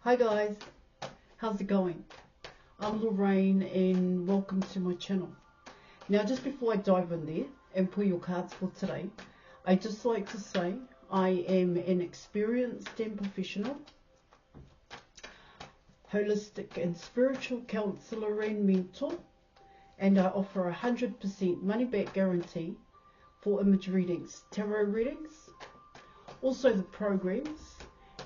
Hi guys, how's it going? I'm Lorraine and welcome to my channel. Now just before I dive in there and pull your cards for today, I'd just like to say I am an experienced and professional holistic and spiritual counselor and mentor, and I offer 100% money back guarantee for image readings, tarot readings, also the programs,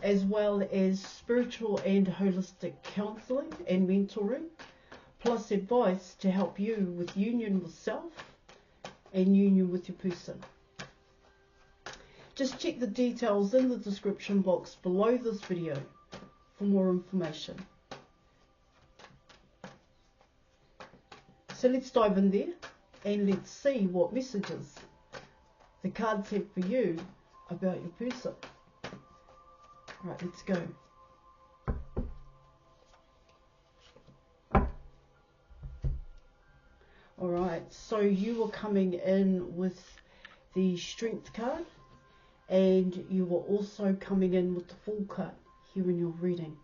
as well as spiritual and holistic counselling and mentoring, plus advice to help you with union with self and union with your person. Just check the details in the description box below this video for more information. So let's dive in there and let's see what messages the cards have for you about your person. Right, let's go. Alright, so you are coming in with the Strength card, and you are also coming in with the Fool card here in your reading.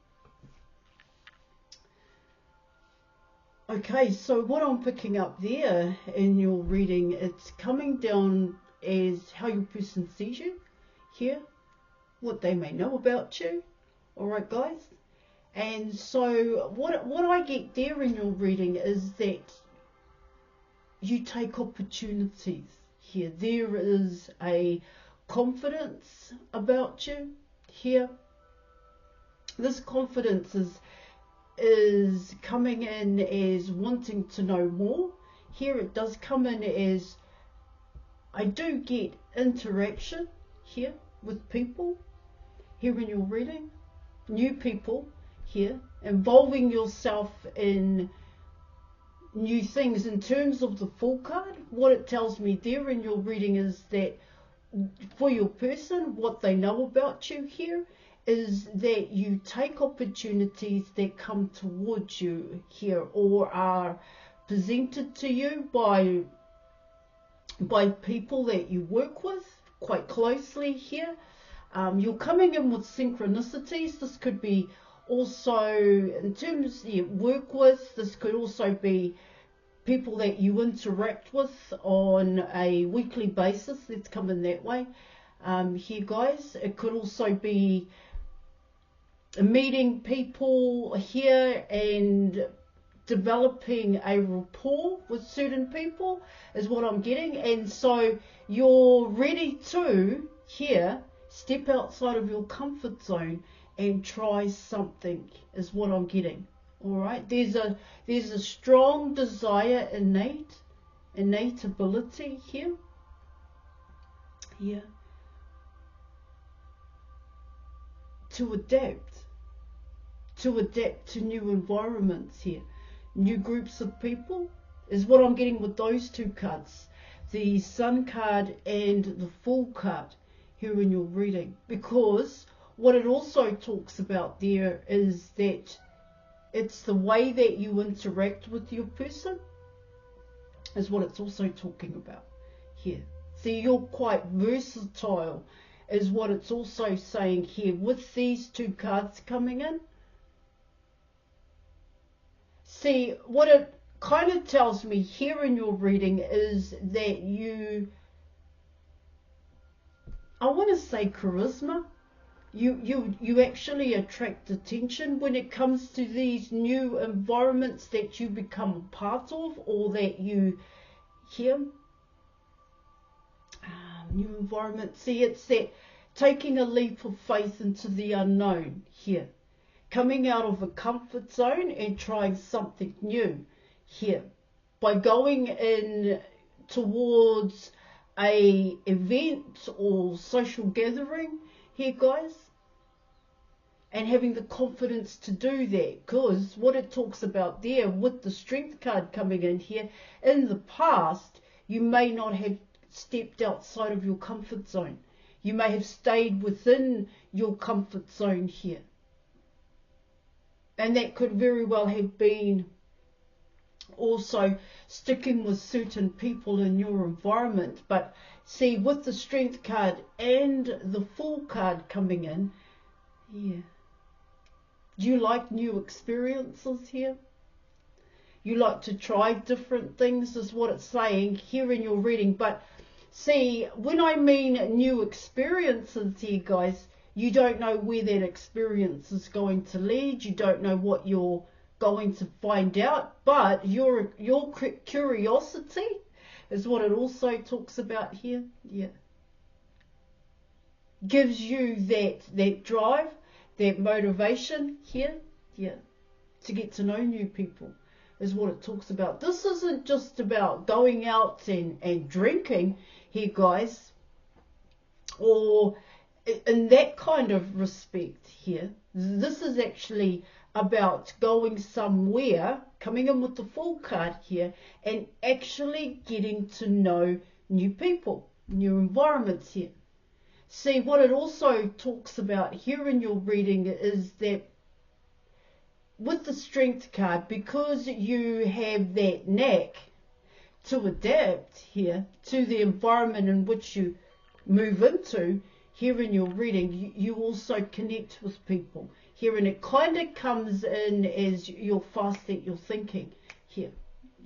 Okay, so what I'm picking up there in your reading, it's coming down as how your person sees you here, what they may know about you. Alright guys, and so what I get there in your reading is that you take opportunities here. There is a confidence about you here. This confidence is coming in as wanting to know more. Here it does come in as I do get interaction here with people here in your reading, new people here, involving yourself in new things. In terms of the Fool card, what it tells me there in your reading is that for your person, what they know about you here is that you take opportunities that come towards you here or are presented to you by people that you work with quite closely here. You're coming in with synchronicities. This could be also, in terms you work with, this could also be people that you interact with on a weekly basis. Let's come in that way. Here guys, it could also be meeting people here and developing a rapport with certain people is what I'm getting. And so you're ready to here step outside of your comfort zone and try something is what I'm getting. All right, there's a strong desire, innate ability here to adapt to new environments here, new groups of people is what I'm getting with those two cards, the Sun card and the Fool card here in your reading, because what it also talks about there is that it's the way that you interact with your person is what it's also talking about here. See, you're quite versatile is what it's also saying here with these two cards coming in. See, what it kind of tells me here in your reading is that you, I want to say charisma. You actually attract attention when it comes to these new environments that you become a part of, or that you hear new environments. See, it's that taking a leap of faith into the unknown here, coming out of a comfort zone and trying something new here by going in towards a event or social gathering here guys, and having the confidence to do that. Because what it talks about there with the Strength card coming in here, in the past you may not have stepped outside of your comfort zone. You may have stayed within your comfort zone here, and that could very well have been also sticking with certain people in your environment. But see, with the Strength card and the Fool card coming in, Do you like new experiences here? You like to try different things is what it's saying here in your reading. But see, when I mean new experiences here, guys, you don't know where that experience is going to lead. You don't know what you're going to find out. But your curiosity is what it also talks about here. Yeah. Gives you that drive, that motivation here. Yeah. To get to know new people is what it talks about. This isn't just about going out and drinking here, guys, or in that kind of respect here. This is actually about going somewhere, coming in with the full card here, and actually getting to know new people, new environments here. See, what it also talks about here in your reading is that with the Strength card, because you have that knack to adapt here to the environment in which you move into, here in your reading, you also connect with people here, and it kind of comes in as you're fast at your thinking here.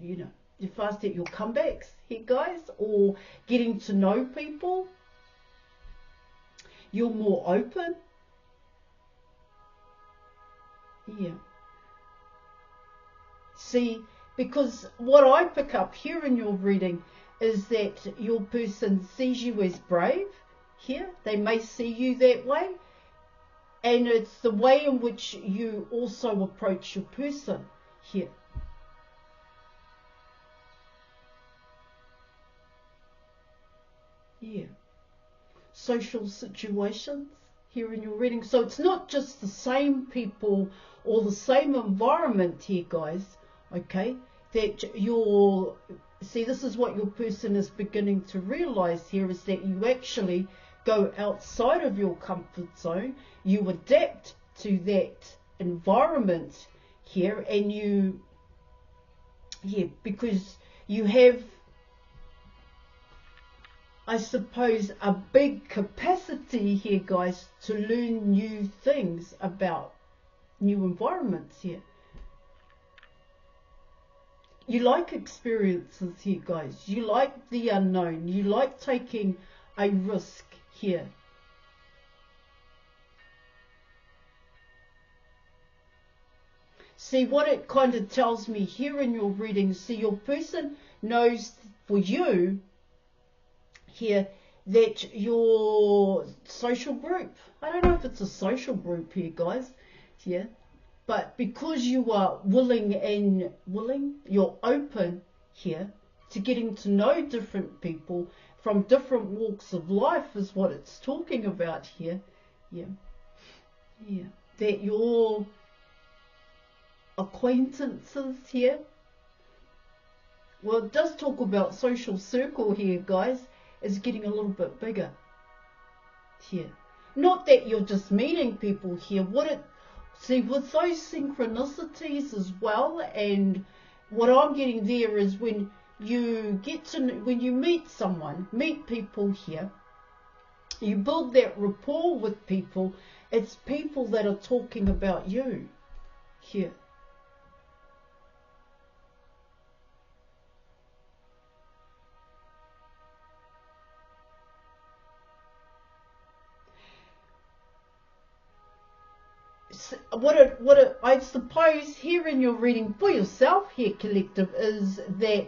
You know, you're fast at your comebacks here, guys, or getting to know people. You're more open. Yeah. See, because what I pick up here in your reading is that your person sees you as brave here. They may see you that way. And it's the way in which you also approach your person here. Yeah. Social situations here in your reading. So it's not just the same people or the same environment here, guys, okay, that you're, see, this is what your person is beginning to realize here, is that you actually go outside of your comfort zone, you adapt to that environment here, and you, yeah, because you have, I suppose, a big capacity here, guys, to learn new things about new environments here. You like experiences here, guys. You like the unknown. You like taking a risk here. See, what it kind of tells me here in your reading, see, your person knows for you here that your social group, I don't know if it's a social group here, guys, yeah, but because you are willing, you're open here to getting to know different people from different walks of life is what it's talking about here. Yeah. Yeah. That your acquaintances here, well, it does talk about social circle here, guys, is getting a little bit bigger here. Not that you're just meeting people here. What it, see, with those synchronicities as well, and what I'm getting there is when you get to, when you meet someone, meet people here, you build that rapport with people. It's people that are talking about you here. What I suppose here in your reading for yourself here, collective, is that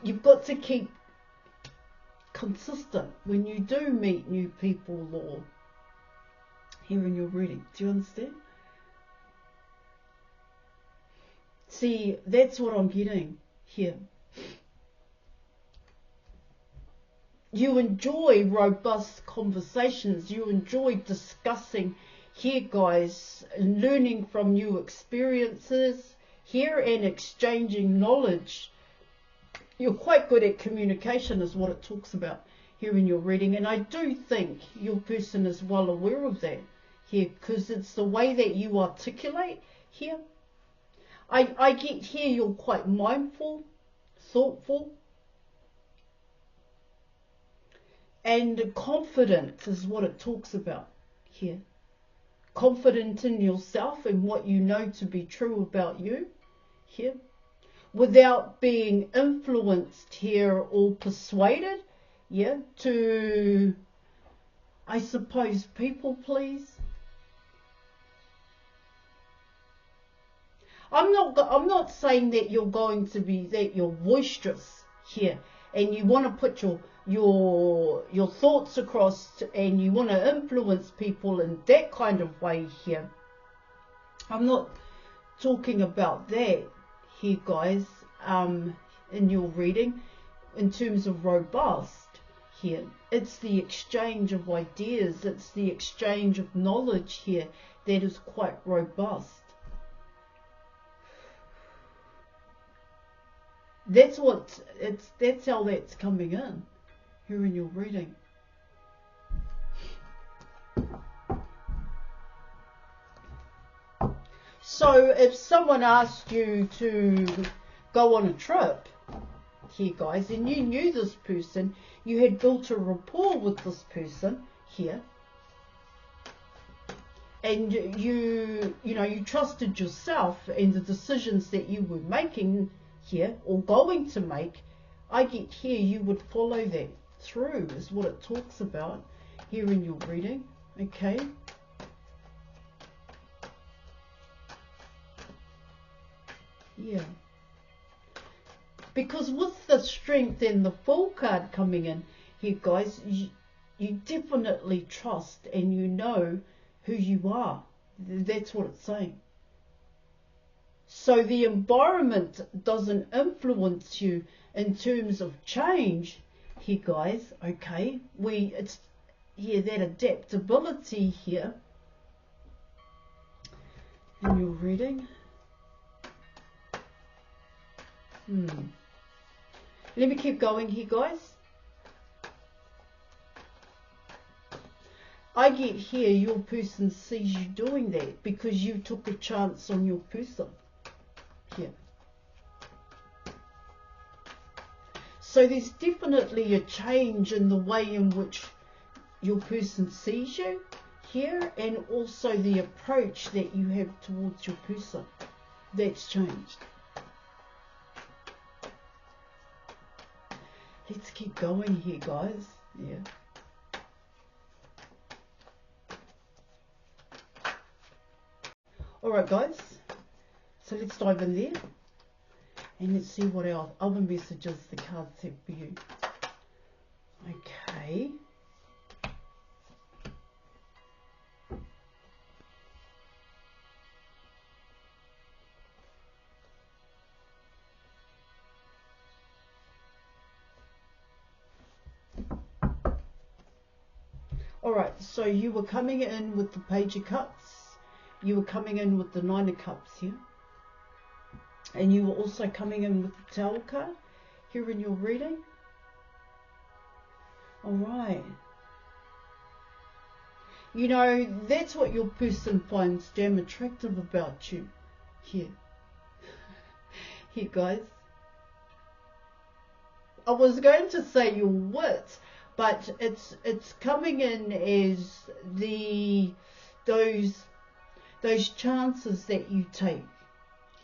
you've got to keep consistent when you do meet new people, or here in your reading. Do you understand? See, that's what I'm getting here. You enjoy robust conversations. You enjoy discussing here, guys, learning from new experiences here and exchanging knowledge. You're quite good at communication is what it talks about here in your reading, and I do think your person is well aware of that here, because it's the way that you articulate here. I get here you're quite mindful, thoughtful, and confident is what it talks about here. confident in yourself and what you know to be true about you here, without being influenced here or persuaded, yeah, to, I suppose, people please. I'm not saying that you're going to be, that you're boisterous here and you want to put your thoughts across and you want to influence people in that kind of way here. I'm not talking about that here, guys, in your reading in terms of robust here. It's the exchange of ideas, it's the exchange of knowledge here that is quite robust. That's how that's coming in here in your reading. So if someone asked you to go on a trip here, guys, and you knew this person, you had built a rapport with this person here, and you trusted yourself and the decisions that you were making here or going to make, I get here you would follow that through is what it talks about here in your reading. Okay, yeah, because with the Strength and the Fool card coming in here, guys, you definitely trust and you know who you are. That's what it's saying. So the environment doesn't influence you in terms of change here, guys. Okay, it's here that adaptability here in your reading. Let me keep going here, guys. I get here your person sees you doing that because you took a chance on your person. Yeah. So there's definitely a change in the way in which your person sees you here, and also the approach that you have towards your person. That's changed. Let's keep going here, guys. Yeah. Alright, guys. So let's dive in there and let's see what our other messages the cards have for you. Okay. Alright, so you were coming in with the Page of Cups. You were coming in with the Nine of Cups here. And you were also coming in with the Tower card here in your reading. Alright. You know, that's what your person finds damn attractive about you here. Here, guys. I was going to say your wit, but it's coming in as those chances that you take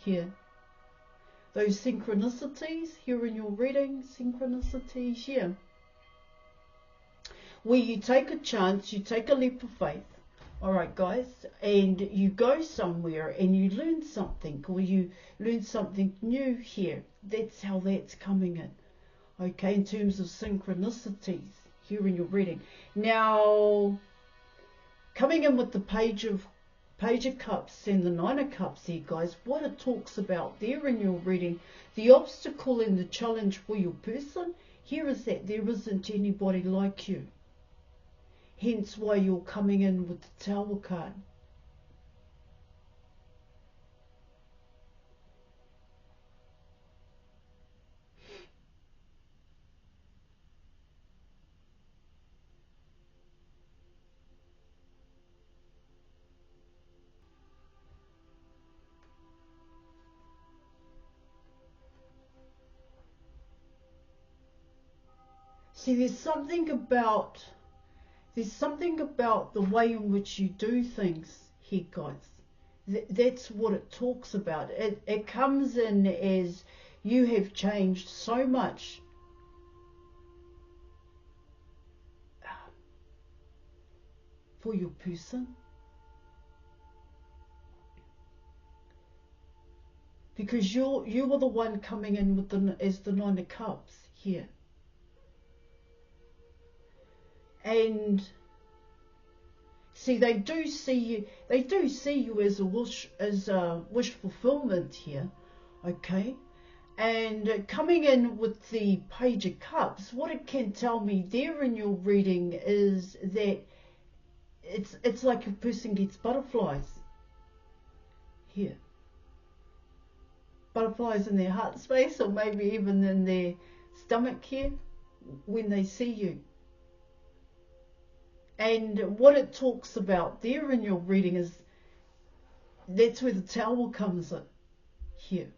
here. Those synchronicities here in your reading, synchronicities, yeah. Where you take a chance, you take a leap of faith, alright guys, and you go somewhere and you learn something, or you learn something new here. That's how that's coming in, okay, in terms of synchronicities here in your reading. Now, coming in with the Page of Cups and the Nine of Cups here, guys, what it talks about there in your reading, the obstacle and the challenge for your person here is that there isn't anybody like you. Hence why you're coming in with the Tower card. See, there's something about the way in which you do things here, guys. That's what it talks about. It comes in as you have changed so much for your person. Because you are the one coming in with as the Nine of Cups here. And see, they do see you as a wish fulfillment here, okay? And coming in with the Page of Cups, what it can tell me there in your reading is that it's like a person gets butterflies here. Butterflies in their heart space, or maybe even in their stomach here when they see you. And what it talks about there in your reading is that's where the Tower comes in here.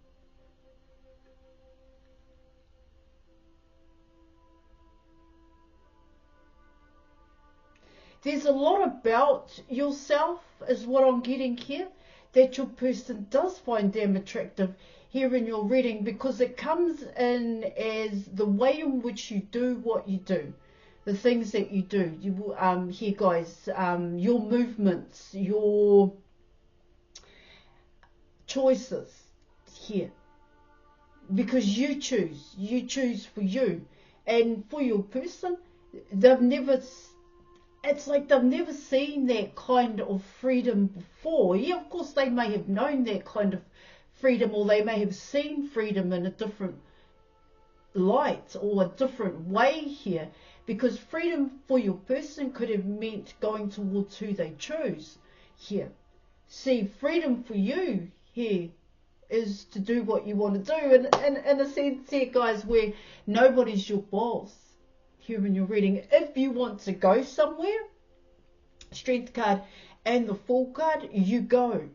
There's a lot about yourself is what I'm getting here, that your person does find them attractive here in your reading, because it comes in as the way in which you do what you do, the things that you do. You here, guys, your movements, your choices here, because you choose for you, and for your person, it's like they've never seen that kind of freedom before. Yeah, of course they may have known that kind of freedom, or they may have seen freedom in a different light or a different way here, because freedom for your person could have meant going towards who they choose here. See, freedom for you here is to do what you want to do, and in a sense here, guys, where nobody's your boss here in your reading. If you want to go somewhere, Strength card and the Fool card, you go,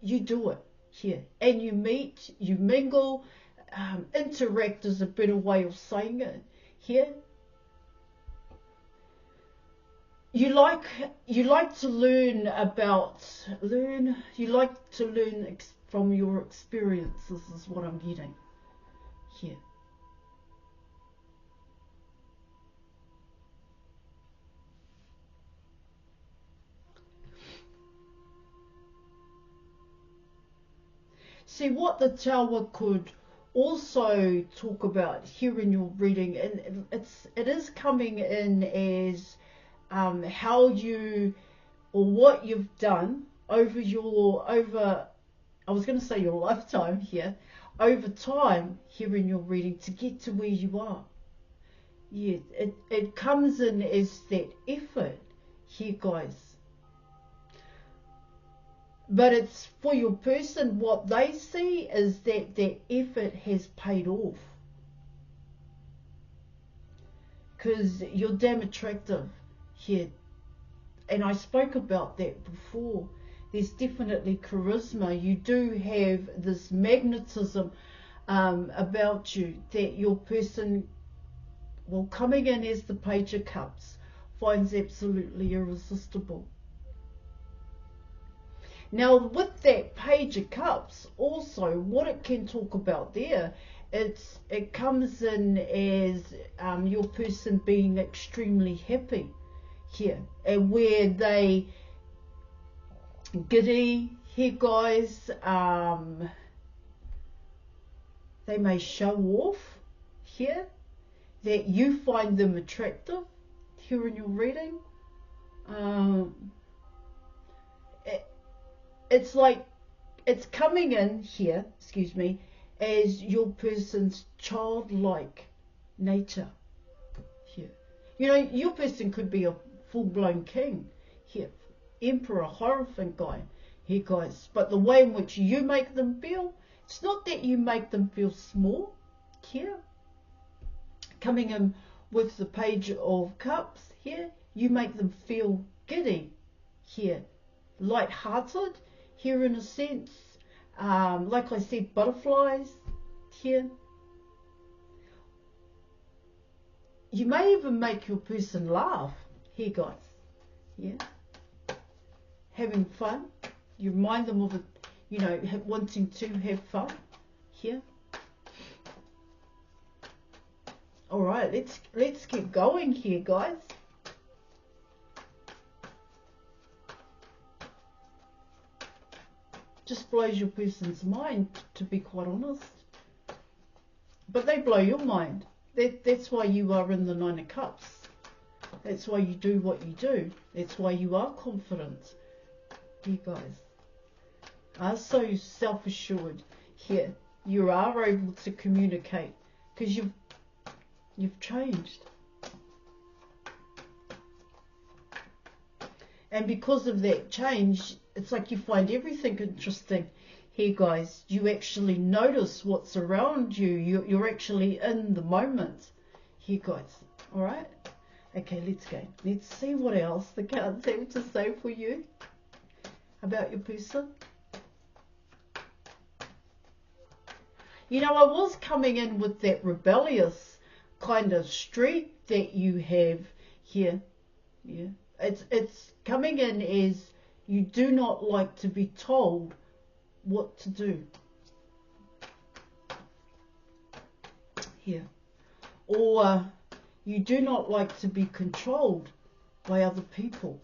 you do it here, and you meet, you mingle, interact is a better way of saying it here. You like to learn from your experiences is what I'm getting here. See, what the Tower could also talk about here in your reading, and it is coming in as how you, or what you've done over I was going to say your lifetime here, over time here in your reading, to get to where you are. Yeah, it comes in as that effort here, guys. But it's for your person, what they see is that their effort has paid off. Because you're damn attractive here. And I spoke about that before. There's definitely charisma. You do have this magnetism about you, that your person, well, coming in as the Page of Cups, finds absolutely irresistible. Now, with that Page of Cups, also, what it can talk about there, it comes in as your person being extremely happy here, and where they giddy here, guys, they may show off here, that you find them attractive here in your reading. It's like it's coming in here, excuse me, as your person's childlike nature here. You know, your person could be a full-blown king here, emperor, hierophant guy here, guys. But the way in which you make them feel, it's not that you make them feel small here. Coming in with the Page of Cups here, you make them feel giddy here, light-hearted here in a sense, like I said, butterflies here. You may even make your person laugh here, guys. Yeah. having fun. You remind them of it, you know, wanting to have fun here. All right, let's keep going here, guys. Just blows your person's mind, to be quite honest. But they blow your mind. That's why you are in the Nine of Cups. That's why you do what you do. That's why you are confident. You guys are so self-assured here. You are able to communicate because you've changed. And because of that change, it's like you find everything interesting here, guys. You actually notice what's around you. You're actually in the moment here, guys. All right? Okay, let's go. Let's see what else the cards have to say for you about your person. You know, I was coming in with that rebellious kind of streak that you have here. Yeah. It's coming in as you do not like to be told what to do here, or you do not like to be controlled by other people.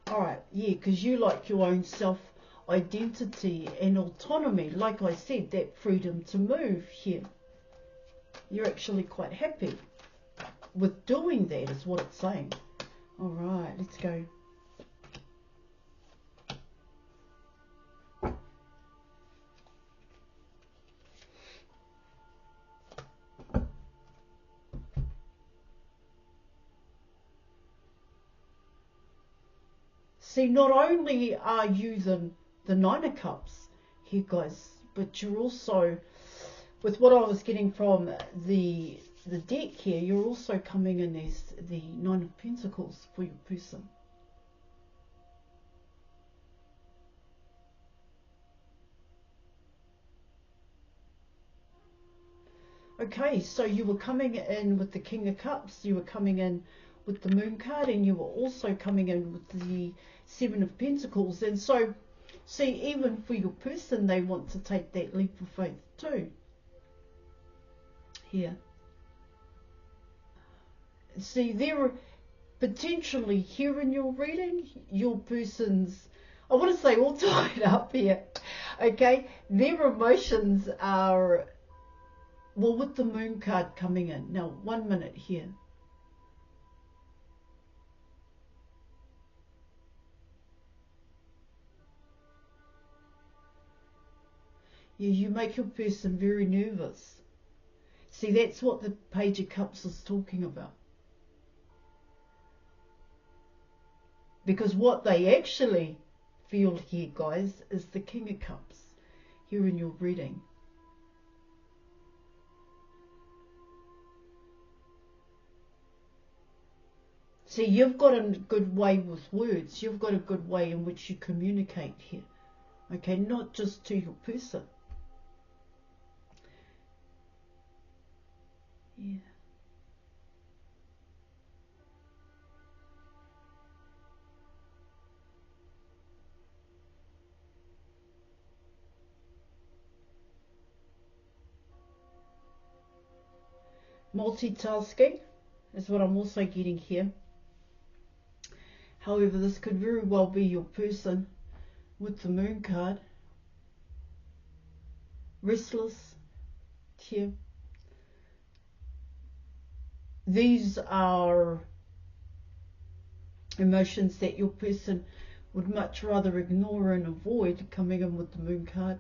All right, yeah, because you like your own self-identity and autonomy. Like I said, that freedom to move here. You're actually quite happy with doing that, is what it's saying. All right, let's go. See, not only are you the Nine of Cups here, guys, but you're also, with what I was getting from the deck here, you're also coming in as the Nine of Pentacles for your person. Okay, so you were coming in with the King of Cups, you were coming in with the Moon card, and you were also coming in with the Seven of Pentacles. And so, see, even for your person, they want to take that leap of faith too. Here. See, there are potentially here in your reading, your person's, I want to say all tied up here, okay? Their emotions are, well, with the Moon card coming in. Now, 1 minute here. Yeah, you make your person very nervous. See, that's what the Page of Cups is talking about. Because what they actually feel here, guys, is the King of Cups here in your reading. See, you've got a good way with words. You've got a good way in which you communicate here. Okay, not just to your person. Yeah. Multitasking is what I'm also getting here. However, this could very well be your person with the Moon card. Restless here. These are emotions that your person would much rather ignore and avoid, coming in with the Moon card.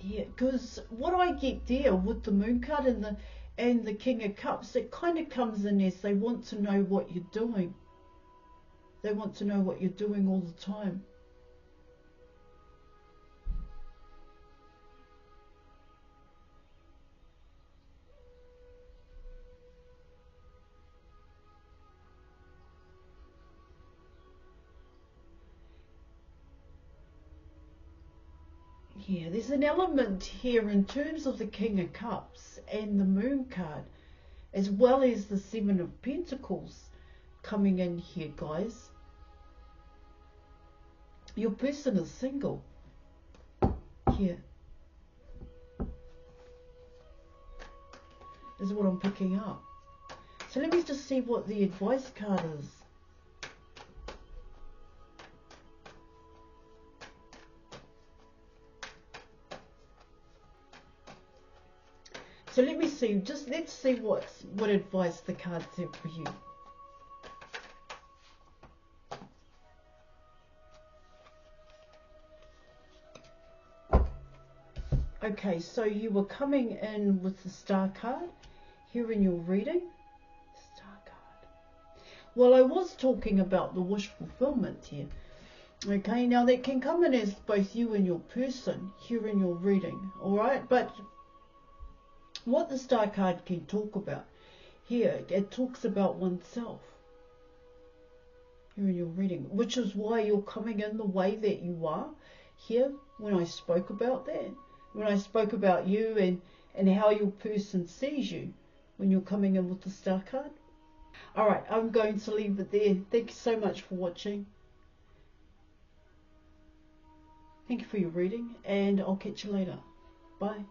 Yeah, because what I get there with the Moon card and the King of Cups, it kind of comes in as they want to know what you're doing. They want to know what you're doing all the time. here. There's an element here in terms of the King of Cups and the Moon card, as well as the Seven of Pentacles coming in here, guys. Your person is single here. Is what I'm picking up. So let me just see what the advice card is. So let me see, just let's see what advice the cards have for you. Okay, so you were coming in with the Star card here in your reading. Star card. Well, I was talking about the wish fulfillment here. Okay, now that can come in as both you and your person here in your reading, alright? But what the Star card can talk about here, it talks about oneself here in your reading, which is why you're coming in the way that you are here when I spoke about that. When I spoke about you and how your person sees you when you're coming in with the Star card. Alright, I'm going to leave it there. Thank you so much for watching. Thank you for your reading, and I'll catch you later. Bye.